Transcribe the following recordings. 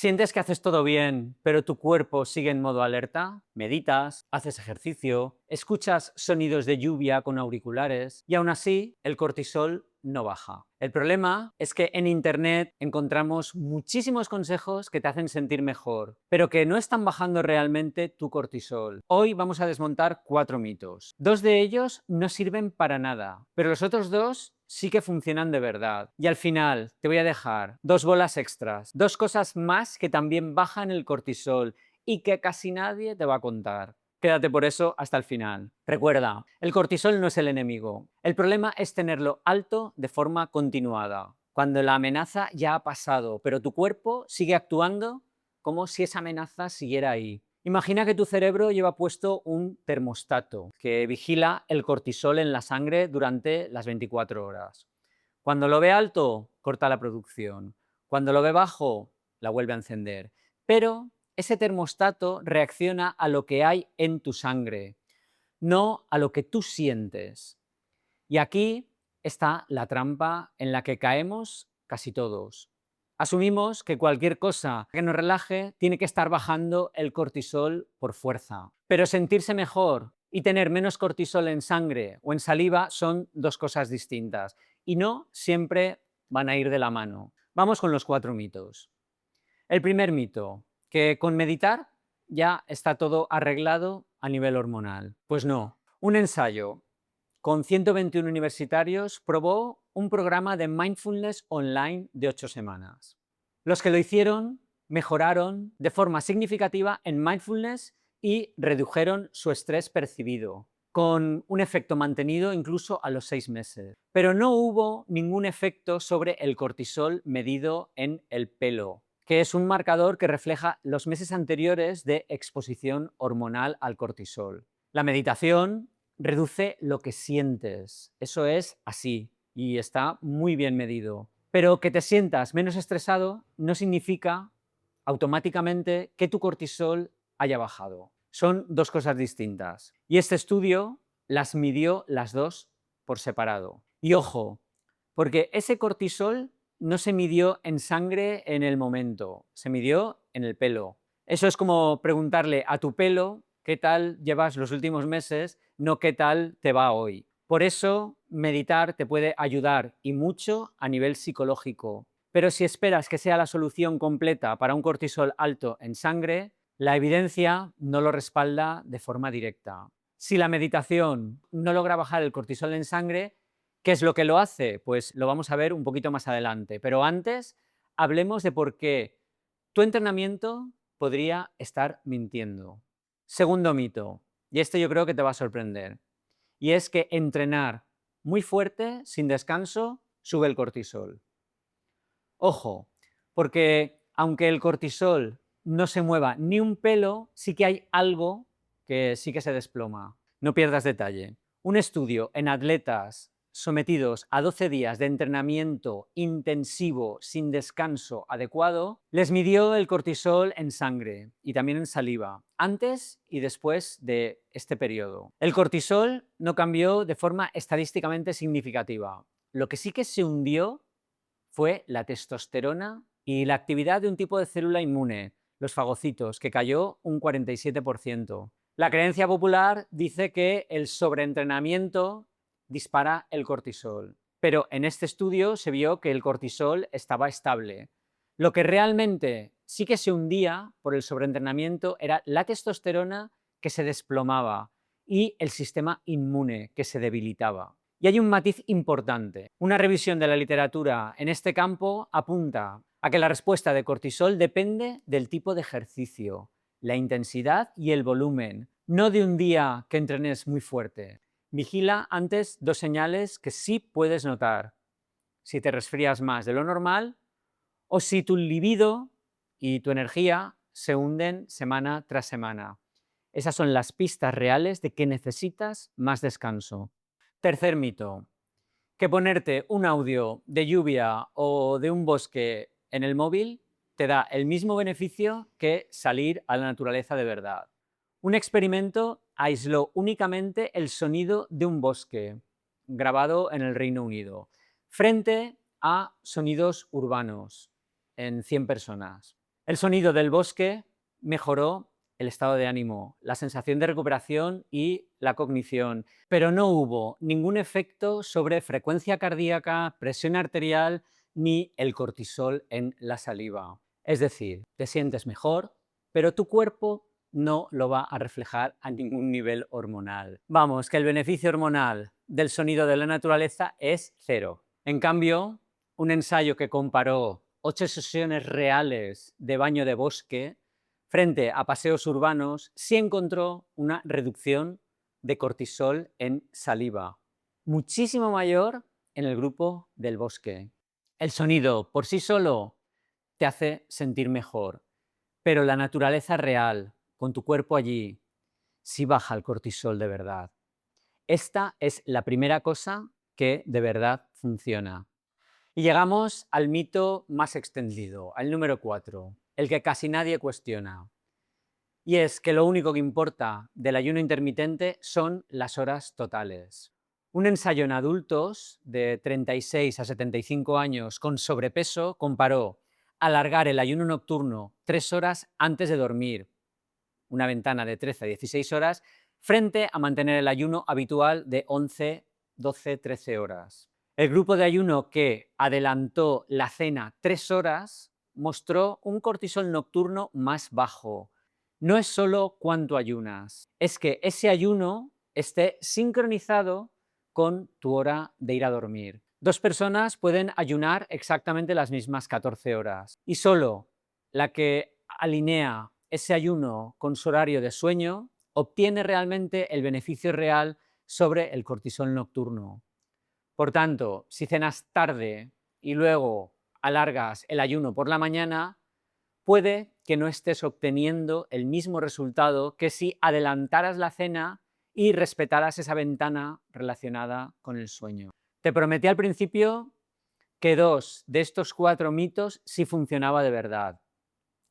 ¿Sientes que haces todo bien, pero tu cuerpo sigue en modo alerta? Meditas, haces ejercicio, escuchas sonidos de lluvia con auriculares y aún así el cortisol no baja. El problema es que en Internet encontramos muchísimos consejos que te hacen sentir mejor, pero que no están bajando realmente tu cortisol. Hoy vamos a desmontar 4 mitos. 2 de ellos no sirven para nada, pero los otros 2 sí que funcionan de verdad. Y al final te voy a dejar 2 bolas extras, 2 cosas más que también bajan el cortisol y que casi nadie te va a contar. Quédate por eso hasta el final. Recuerda, el cortisol no es el enemigo. El problema es tenerlo alto de forma continuada, cuando la amenaza ya ha pasado, pero tu cuerpo sigue actuando como si esa amenaza siguiera ahí. Imagina que tu cerebro lleva puesto un termostato que vigila el cortisol en la sangre durante las 24 horas. Cuando lo ve alto, corta la producción. Cuando lo ve bajo, la vuelve a encender. Pero ese termostato reacciona a lo que hay en tu sangre, no a lo que tú sientes. Y aquí está la trampa en la que caemos casi todos. Asumimos que cualquier cosa que nos relaje tiene que estar bajando el cortisol por fuerza. Pero sentirse mejor y tener menos cortisol en sangre o en saliva son 2 cosas distintas y no siempre van a ir de la mano. Vamos con los 4 mitos. El primer mito, que con meditar ya está todo arreglado a nivel hormonal. Pues no. Un ensayo con 121 universitarios probó un programa de mindfulness online de 8 semanas. Los que lo hicieron mejoraron de forma significativa en mindfulness y redujeron su estrés percibido, con un efecto mantenido incluso a los 6 meses. Pero no hubo ningún efecto sobre el cortisol medido en el pelo, que es un marcador que refleja los meses anteriores de exposición hormonal al cortisol. La meditación reduce lo que sientes, eso es así y está muy bien medido. Pero que te sientas menos estresado no significa automáticamente que tu cortisol haya bajado. Son 2 cosas distintas. Y este estudio las midió las 2 por separado. Y ojo, porque ese cortisol no se midió en sangre en el momento, se midió en el pelo. Eso es como preguntarle a tu pelo qué tal llevas los últimos meses, no qué tal te va hoy. Por eso, meditar te puede ayudar y mucho a nivel psicológico. Pero si esperas que sea la solución completa para un cortisol alto en sangre, la evidencia no lo respalda de forma directa. Si la meditación no logra bajar el cortisol en sangre, ¿qué es lo que lo hace? Pues lo vamos a ver un poquito más adelante. Pero antes, hablemos de por qué tu entrenamiento podría estar mintiendo. Segundo mito, y este yo creo que te va a sorprender, y es que entrenar muy fuerte, sin descanso, sube el cortisol. Ojo, porque aunque el cortisol no se mueva ni un pelo, sí que hay algo que sí que se desploma. No pierdas detalle. Un estudio en atletas sometidos a 12 días de entrenamiento intensivo sin descanso adecuado, les midió el cortisol en sangre y también en saliva, antes y después de este periodo. El cortisol no cambió de forma estadísticamente significativa. Lo que sí que se hundió fue la testosterona y la actividad de un tipo de célula inmune, los fagocitos, que cayó un 47%. La creencia popular dice que el sobreentrenamiento dispara el cortisol, pero en este estudio se vio que el cortisol estaba estable. Lo que realmente sí que se hundía por el sobreentrenamiento era la testosterona, que se desplomaba, y el sistema inmune, que se debilitaba. Y hay un matiz importante. Una revisión de la literatura en este campo apunta a que la respuesta de cortisol depende del tipo de ejercicio, la intensidad y el volumen, no de un día que entrenes muy fuerte. Vigila antes 2 señales que sí puedes notar: si te resfrías más de lo normal o si tu libido y tu energía se hunden semana tras semana. Esas son las pistas reales de que necesitas más descanso. Tercer mito, que ponerte un audio de lluvia o de un bosque en el móvil te da el mismo beneficio que salir a la naturaleza de verdad. Un experimento aisló únicamente el sonido de un bosque, grabado en el Reino Unido, frente a sonidos urbanos en 100 personas. El sonido del bosque mejoró el estado de ánimo, la sensación de recuperación y la cognición, pero no hubo ningún efecto sobre frecuencia cardíaca, presión arterial ni el cortisol en la saliva. Es decir, te sientes mejor, pero tu cuerpo no lo va a reflejar a ningún nivel hormonal. Vamos, que el beneficio hormonal del sonido de la naturaleza es cero. En cambio, un ensayo que comparó 8 sesiones reales de baño de bosque frente a paseos urbanos sí encontró una reducción de cortisol en saliva, muchísimo mayor en el grupo del bosque. El sonido por sí solo te hace sentir mejor, pero la naturaleza real, con tu cuerpo allí, sí baja el cortisol de verdad. Esta es la primera cosa que de verdad funciona. Y llegamos al mito más extendido, al número 4, el que casi nadie cuestiona. Y es que lo único que importa del ayuno intermitente son las horas totales. Un ensayo en adultos de 36 a 75 años con sobrepeso comparó alargar el ayuno nocturno 3 horas antes de dormir, una ventana de 13 a 16 horas, frente a mantener el ayuno habitual de 11, 12, 13 horas. El grupo de ayuno que adelantó la cena 3 horas mostró un cortisol nocturno más bajo. No es solo cuánto ayunas, es que ese ayuno esté sincronizado con tu hora de ir a dormir. Dos personas pueden ayunar exactamente las mismas 14 horas y solo la que alinea ese ayuno con su horario de sueño obtiene realmente el beneficio real sobre el cortisol nocturno. Por tanto, si cenas tarde y luego alargas el ayuno por la mañana, puede que no estés obteniendo el mismo resultado que si adelantaras la cena y respetaras esa ventana relacionada con el sueño. Te prometí al principio que 2 de estos 4 mitos sí funcionaba de verdad.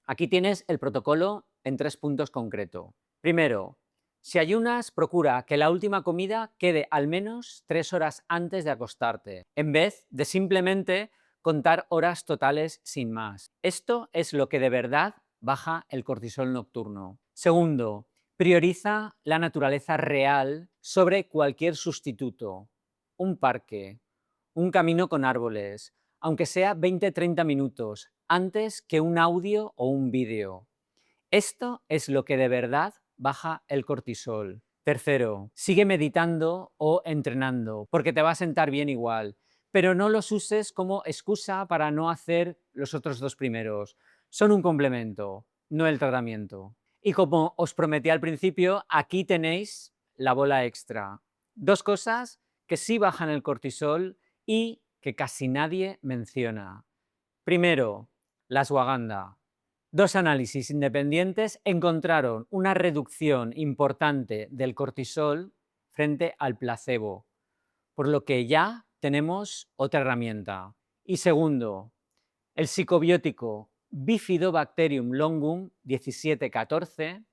Aquí tienes el protocolo en 3 puntos concretos. Primero, si ayunas, procura que la última comida quede al menos 3 horas antes de acostarte, en vez de simplemente contar horas totales sin más. Esto es lo que de verdad baja el cortisol nocturno. Segundo, prioriza la naturaleza real sobre cualquier sustituto. Un parque, un camino con árboles, aunque sea 20-30 minutos, antes que un audio o un vídeo. Esto es lo que de verdad baja el cortisol. Tercero, sigue meditando o entrenando, porque te va a sentar bien igual, pero no los uses como excusa para no hacer los otros dos primeros. Son un complemento, no el tratamiento. Y como os prometí al principio, aquí tenéis la bola extra. Dos cosas que sí bajan el cortisol y que casi nadie menciona. Primero, la ashwagandha. Dos análisis independientes encontraron una reducción importante del cortisol frente al placebo, por lo que ya tenemos otra herramienta. Y segundo, el psicobiótico Bifidobacterium longum 1714,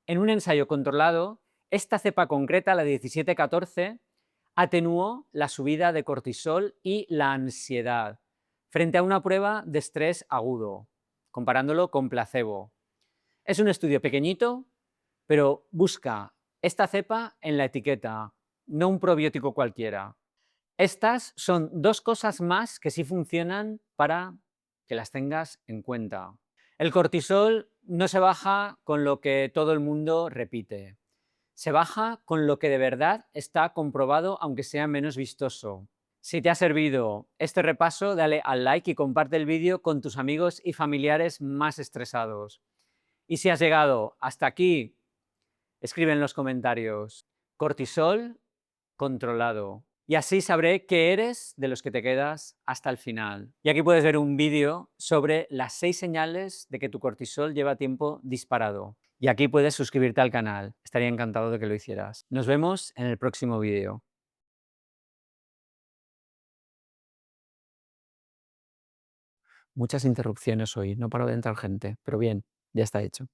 en un ensayo controlado, esta cepa concreta, la 1714, atenuó la subida de cortisol y la ansiedad frente a una prueba de estrés agudo, comparándolo con placebo. Es un estudio pequeñito, pero busca esta cepa en la etiqueta, no un probiótico cualquiera. Estas son dos cosas más que sí funcionan para que las tengas en cuenta. El cortisol no se baja con lo que todo el mundo repite. Se baja con lo que de verdad está comprobado, aunque sea menos vistoso. Si te ha servido este repaso, dale al like y comparte el vídeo con tus amigos y familiares más estresados. Y si has llegado hasta aquí, escribe en los comentarios cortisol controlado. Y así sabré que eres de los que te quedas hasta el final. Y aquí puedes ver un vídeo sobre las 6 señales de que tu cortisol lleva tiempo disparado. Y aquí puedes suscribirte al canal. Estaría encantado de que lo hicieras. Nos vemos en el próximo vídeo. Muchas interrupciones hoy, no paro de entrar gente, pero bien, ya está hecho.